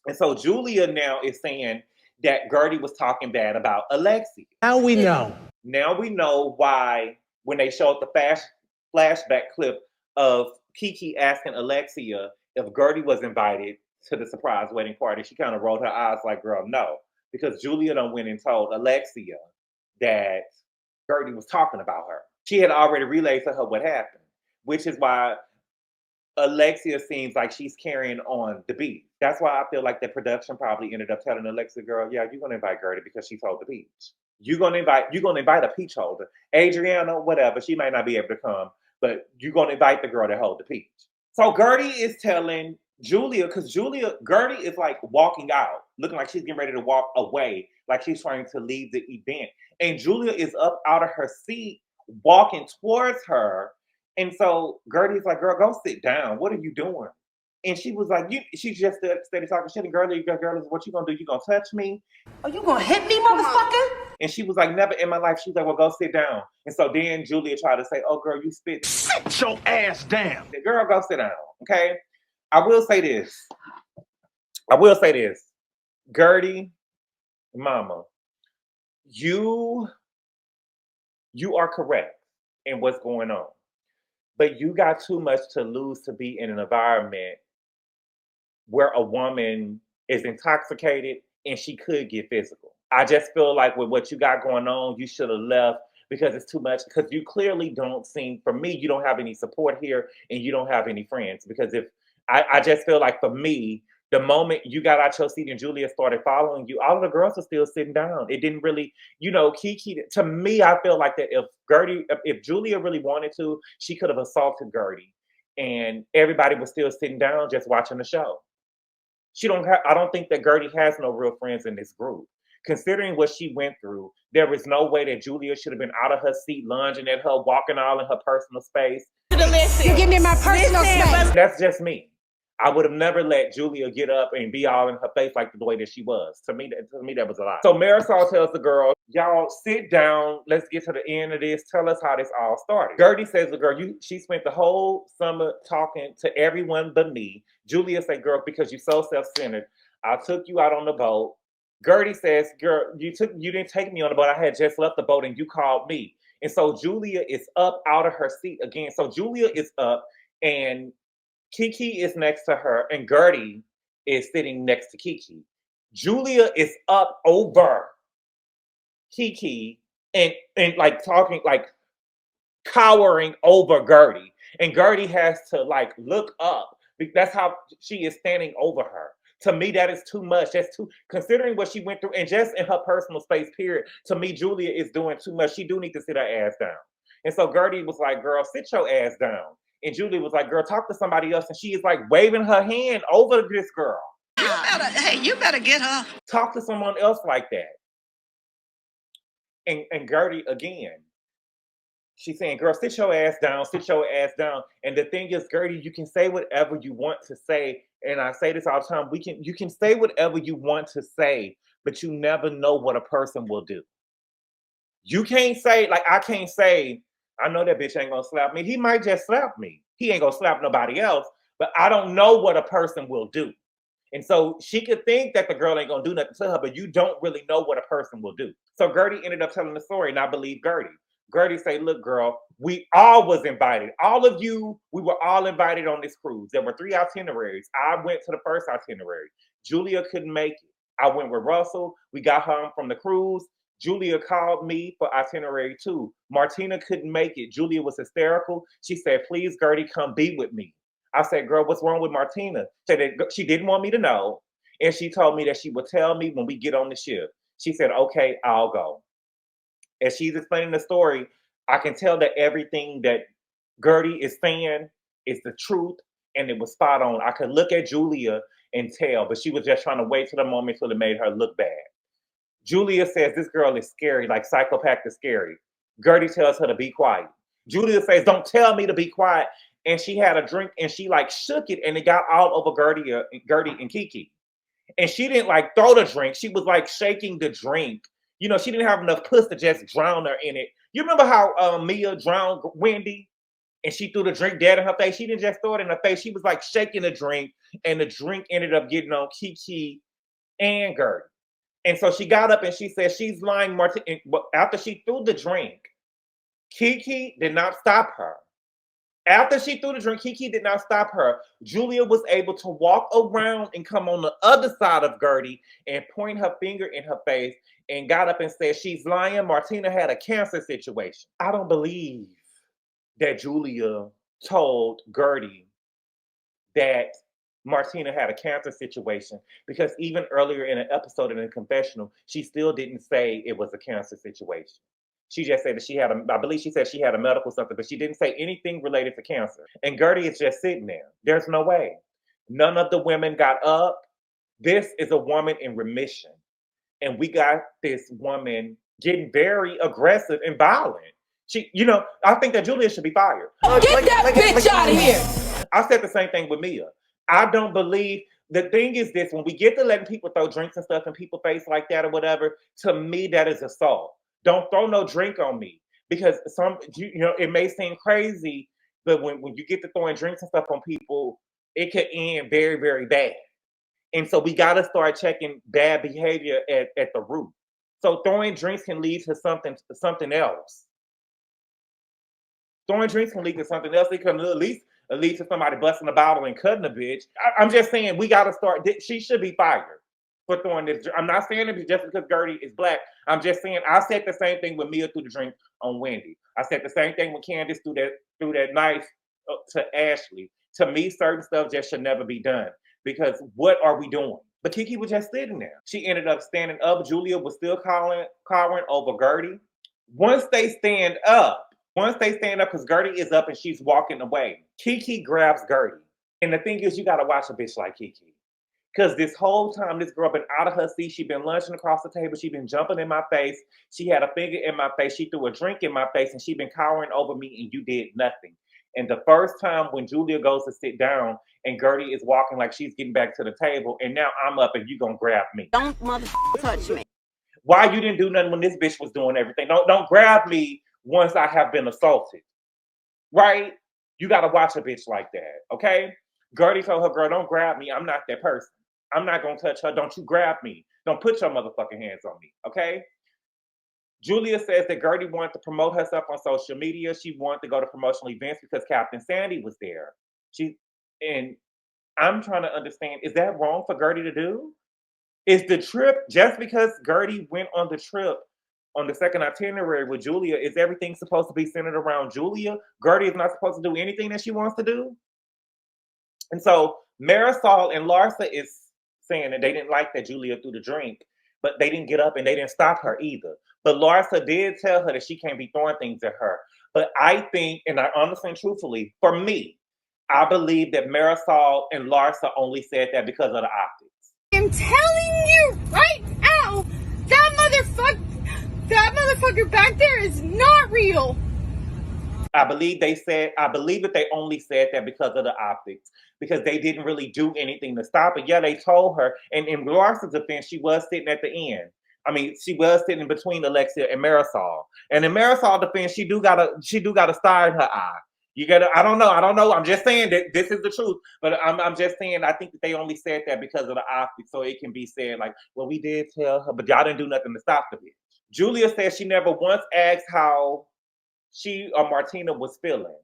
And so Julia now is saying that Gertie was talking bad about Alexia. Now we know. Now we know why when they showed the flashback clip of Kiki asking Alexia if Gertie was invited to the surprise wedding party, she kind of rolled her eyes like, girl, no. Because Julia done went and told Alexia that Gertie was talking about her. She had already relayed to her what happened, which is why Alexia seems like she's carrying on the beat. That's why I feel like the production probably ended up telling Alexia, girl, yeah, you're gonna invite Gertie because she told the peach. You're gonna invite a peach holder. Adriana, whatever, she might not be able to come, but you're gonna invite the girl that hold the peach. So Gertie is telling Julia, because Gertie is like walking out, looking like she's getting ready to walk away, like she's trying to leave the event. And Julia is up out of her seat, walking towards her. And so Gertie's like, girl, go sit down. What are you doing? And she was like, she just steady talking shit. And Gertie, girl, what you gonna do? You gonna touch me? Are you gonna hit me, motherfucker? And she was like, never in my life. She was like, well, go sit down. And so then Julia tried to say, oh, girl, you spit. Sit your ass down. Girl, go sit down, okay? I will say this. Gertie, mama, you are correct in what's going on. But you got too much to lose to be in an environment where a woman is intoxicated and she could get physical. I just feel like with what you got going on, you should have left because it's too much. Because you clearly don't seem, for me, you don't have any support here and you don't have any friends. Because I just feel like for me, the moment you got out your seat and Julia started following you, all of the girls are still sitting down. It didn't really, Kiki, to me, I feel like that if Julia really wanted to, she could have assaulted Gertie and everybody was still sitting down just watching the show. I don't think that Gertie has no real friends in this group. Considering what she went through, there was no way that Julia should have been out of her seat, lunging at her, walking all in her personal space. You give me my personal space. That's just me. I would have never let Julia get up and be all in her face like the way that she was. To me, that was a lot. So Marisol tells the girl, y'all sit down. Let's get to the end of this. Tell us how this all started. Gertie says the girl, she spent the whole summer talking to everyone but me. Julia said, girl, because you're so self-centered, I took you out on the boat. Gertie says, girl, you didn't take me on the boat. I had just left the boat and you called me. And so Julia is up out of her seat again. So Julia is up and Kiki is next to her and Gertie is sitting next to Kiki. Julia is up over Kiki and like talking, like cowering over Gertie. And Gertie has to like look up. That's how she is standing over her. To me, that is too much. That's too, considering what she went through and just in her personal space, period. To me, Julia is doing too much. She do need to sit her ass down. And so Gertie was like, girl, sit your ass down. And Julia was like, girl, talk to somebody else. And she is like waving her hand over this girl. You better get her. Talk to someone else like that. And Gertie, again, she's saying, girl, sit your ass down, sit your ass down. And the thing is, Gertie, you can say whatever you want to say. And I say this all the time, you can say whatever you want to say, but you never know what a person will do. You can't say, like, I can't say, I know that bitch ain't gonna slap me. He might just slap me. He ain't gonna slap nobody else, but I don't know what a person will do. And so she could think that the girl ain't gonna do nothing to her, but you don't really know what a person will do. So Gertie ended up telling the story, and I believe Gertie. Gertie say, look, girl, we all was invited. All of you, we were all invited on this cruise. There were 3 itineraries. I went to the first itinerary. Julia couldn't make it. I went with Russell. We got home from the cruise. Julia called me for itinerary 2. Martina couldn't make it. Julia was hysterical. She said, please, Gertie, come be with me. I said, girl, what's wrong with Martina? She said that she didn't want me to know. And she told me that she would tell me when we get on the ship. She said, okay, I'll go. As she's explaining the story, I can tell that everything that Gertie is saying is the truth, and it was spot on. I could look at Julia and tell, but she was just trying to wait till the moment till it made her look bad. Julia says this girl is scary, like psychopath is scary. Gertie tells her to be quiet. Julia says, don't tell me to be quiet. And she had a drink and she like shook it and it got all over Gertie and Kiki. And she didn't like throw the drink. She was like shaking the drink. You know, she didn't have enough puss to just drown her in it. You remember how Mia drowned Wendy and she threw the drink dead in her face? She didn't just throw it in her face. She was like shaking the drink and the drink ended up getting on Kiki and Gertie. And so she got up and she said she's lying. After she threw the drink, Kiki did not stop her. After she threw the drink, Kiki did not stop her. Julia was able to walk around and come on the other side of Gertie and point her finger in her face and got up and said, she's lying. Martina had a cancer situation. I don't believe that Julia told Gertie that Martina had a cancer situation, because even earlier in an episode in the confessional, she still didn't say it was a cancer situation. She just said that she had I believe she said she had a medical something, but she didn't say anything related to cancer. And Gertie is just sitting there. There's no way. None of the women got up. This is a woman in remission. And we got this woman getting very aggressive and violent. She, you know, I think that Julia should be fired. Get that bitch out of here. I said the same thing with Mia. I don't believe, the thing is this, when we get to letting people throw drinks and stuff in people's face like that or whatever, to me, that is assault. Don't throw no drink on me, because you know, it may seem crazy, but when you get to throwing drinks and stuff on people, it could end very, very bad. And so we got to start checking bad behavior at the root. So throwing drinks can lead to something else. Throwing drinks can lead to something else. It can at least lead to somebody busting a bottle and cutting a bitch. I'm just saying, we got to start. She should be fired for throwing this. I'm not saying it just because Gertie is black. I'm just saying, I said the same thing when Mia threw the drink on Wendy. I said the same thing when Candace threw that knife to Ashley. To me, certain stuff just should never be done, because what are we doing? But Kiki was just sitting there. She ended up standing up. Julia was still cowering over Gertie. Once they stand up, Once they stand up, because Gertie is up and she's walking away, Kiki grabs Gertie. And the thing is, you got to watch a bitch like Kiki. Because this whole time, this girl been out of her seat. She been lunching across the table. She been jumping in my face. She had a finger in my face. She threw a drink in my face. And she been cowering over me and you did nothing. And the first time when Julia goes to sit down and Gertie is walking like she's getting back to the table. And now I'm up and you going to grab me. Don't touch me. Why you didn't do nothing when this bitch was doing everything? Don't grab me once I have been assaulted. Right? You got to watch a bitch like that. Okay? Gertie told her, girl, don't grab me. I'm not that person. I'm not going to touch her. Don't you grab me. Don't put your motherfucking hands on me. Okay? Julia says that Gertie wanted to promote herself on social media. She wanted to go to promotional events because Captain Sandy was there. And I'm trying to understand, is that wrong for Gertie to do? Is the trip, just because Gertie went on the trip on the second itinerary with Julia, is everything supposed to be centered around Julia? Gertie is not supposed to do anything that she wants to do? And so Marisol and Larsa is saying that they didn't like that Julia threw the drink, but they didn't get up and they didn't stop her either. But Larsa did tell her that she can't be throwing things at her. But I think, and I honestly and truthfully, for me, I believe that Marisol and Larsa only said that because of the optics. I'm telling you right now, that motherfucker back there is not real. I believe that they only said that because of the optics, because they didn't really do anything to stop it. Yeah, they told her, and in Larsa's defense, she was sitting at the end. I mean, she was sitting between Alexia and Marysol. And in Marisol's defense, she do got a star in her eye. I don't know. I'm just saying that this is the truth. But I'm just saying, I think that they only said that because of the optics, so it can be said like, well, we did tell her, but y'all didn't do nothing to stop the bitch. Julia says she never once asked how she or Martina was feeling.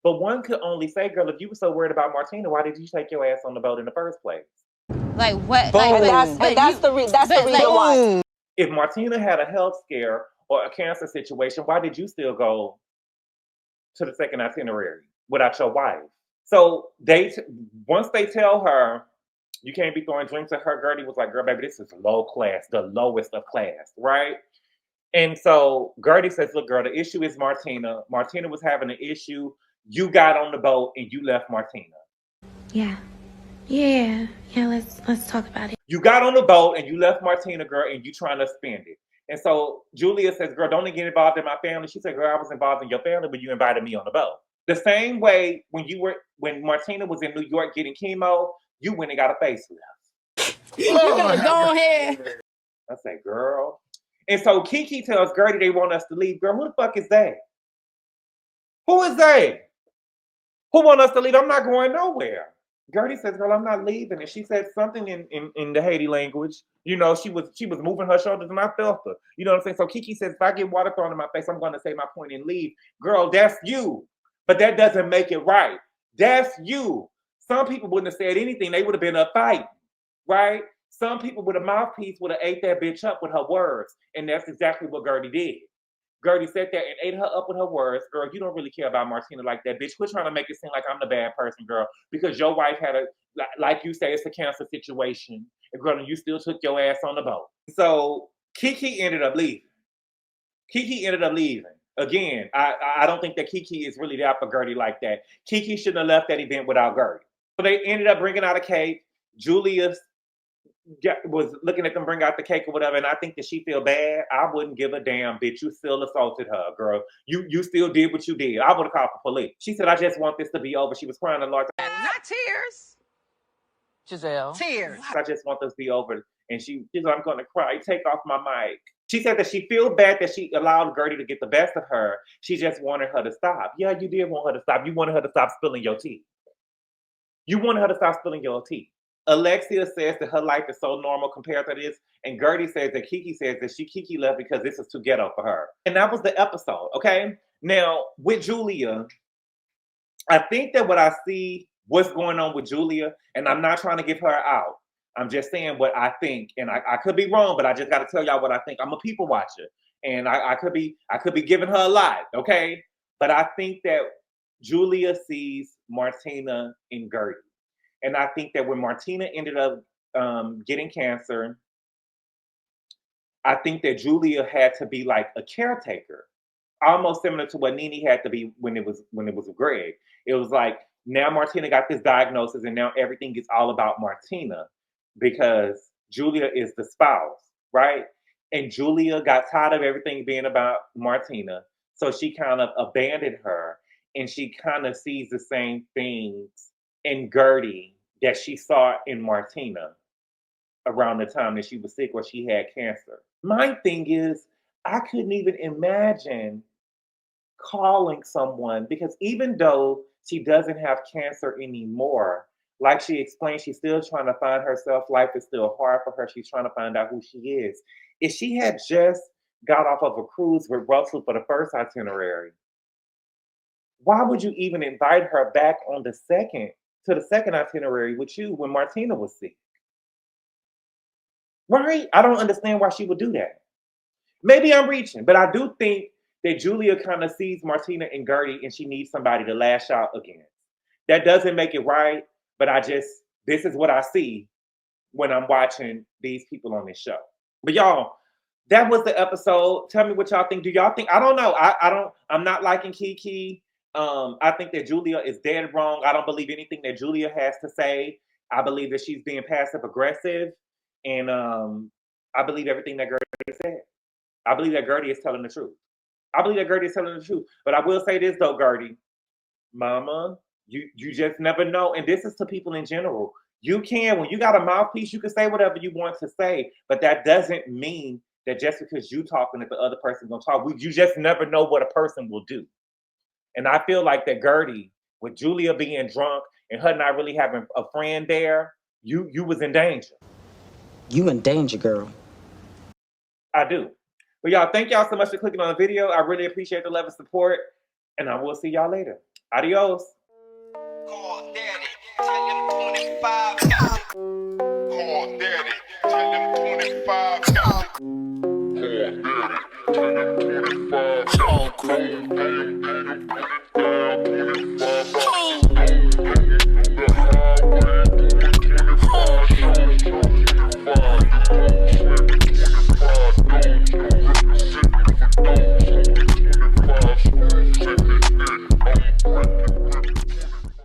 But one could only say, girl, if you were so worried about Martina, why did you take your ass on the boat in the first place? Like what? That's the reason why. If Martina had a health scare or a cancer situation, why did you still go to the second itinerary without your wife? So once they tell her you can't be throwing drinks at her, Gertie was like, girl, baby, this is low class, the lowest of class, right? And so Gertie says, look, girl, the issue is Martina. Martina was having an issue. You got on the boat and you left Martina. Yeah, let's talk about it. You got on the boat and you left Martina, girl, and you trying to spend it. And so Julia says, girl, don't get involved in my family. She said, girl, I was involved in your family, but you invited me on the boat. The same way when Martina was in New York getting chemo, you went and got a facelift. You better go ahead. I said, girl. And so Kiki tells Gertie they want us to leave. Girl, who the fuck is they? Who is they? Who want us to leave? I'm not going nowhere. Gertie says, girl, I'm not leaving. And she said something in the Haiti language. You know, she was moving her shoulders and I felt her. You know what I'm saying? So Kiki says, if I get water thrown in my face, I'm going to say my point and leave. Girl, that's you. But that doesn't make it right. That's you. Some people wouldn't have said anything. They would have been up fighting, right? Some people with a mouthpiece would have ate that bitch up with her words. And that's exactly what Gertie did. Gertie sat there and ate her up with her words. Girl, you don't really care about Martina like that, bitch. Quit trying to make it seem like I'm the bad person, girl. Because your wife had like you say, it's a cancer situation. And girl, you still took your ass on the boat. So Kiki ended up leaving. Again, I don't think that Kiki is really there for Gertie like that. Kiki shouldn't have left that event without Gertie. So they ended up bringing out a cake. Julia was looking at them bring out the cake or whatever, and I think that she feel bad. I wouldn't give a damn, bitch. You still assaulted her, girl. You still did what you did. I would have called the police. She said, I just want this to be over. She was crying a lot. Not tears. Giselle. Tears. I just want this to be over. And she said, I'm going to cry. Take off my mic. She said that she feel bad that she allowed Gertie to get the best of her. She just wanted her to stop. Yeah, you did want her to stop. You wanted her to stop spilling your tea. Alexia says that her life is so normal compared to this. And Gertie says that Kiki says that Kiki left because this is too ghetto for her. And that was the episode, okay? Now, with Julia, I think that what I see, what's going on with Julia, and I'm not trying to give her out. I'm just saying what I think. And I could be wrong, but I just got to tell y'all what I think. I'm a people watcher. And I could be giving her a lot, okay? But I think that Julia sees Martina in Gertie. And I think that when Martina ended up getting cancer, I think that Julia had to be like a caretaker almost similar to what Nene had to be when it was with Greg. It was like, now Martina got this diagnosis, and now everything is all about Martina because Julia is the spouse, right? And Julia got tired of everything being about Martina, so she kind of abandoned her, and she kind of sees the same things in Gertie that she saw in Martina around the time that she was sick or she had cancer. My thing is, I couldn't even imagine calling someone, because even though she doesn't have cancer anymore, like she explained, she's still trying to find herself. Life is still hard for her. She's trying to find out who she is. If she had just got off of a cruise with Russell for the first itinerary, why would you even invite her back on the second itinerary with you when Martina was sick? Right? I don't understand why she would do that. Maybe I'm reaching, but I do think that Julia kind of sees Martina and Gertie, and she needs somebody to lash out against. That doesn't make it right, but this is what I see when I'm watching these people on this show. But y'all, that was the episode. Tell me what y'all think. Do y'all think? I don't know. I'm not liking Kiki. I think that Julia is dead wrong. I don't believe anything that Julia has to say. I believe that she's being passive aggressive, and I believe everything that Gertie said. I believe that Gertie is telling the truth. But I will say this though, Gertie, Mama, you just never know. And this is to people in general. You can, when you got a mouthpiece, you can say whatever you want to say, but that doesn't mean that just because you talking that the other person's gonna talk. You just never know what a person will do. And I feel like that Gertie, with Julia being drunk and her not really having a friend there, you was in danger. You in danger, girl. I do. But y'all, thank y'all so much for clicking on the video. I really appreciate the love and support. And I will see y'all later. Adios. Call Daddy, tell him 25. Call Daddy, tell him 25.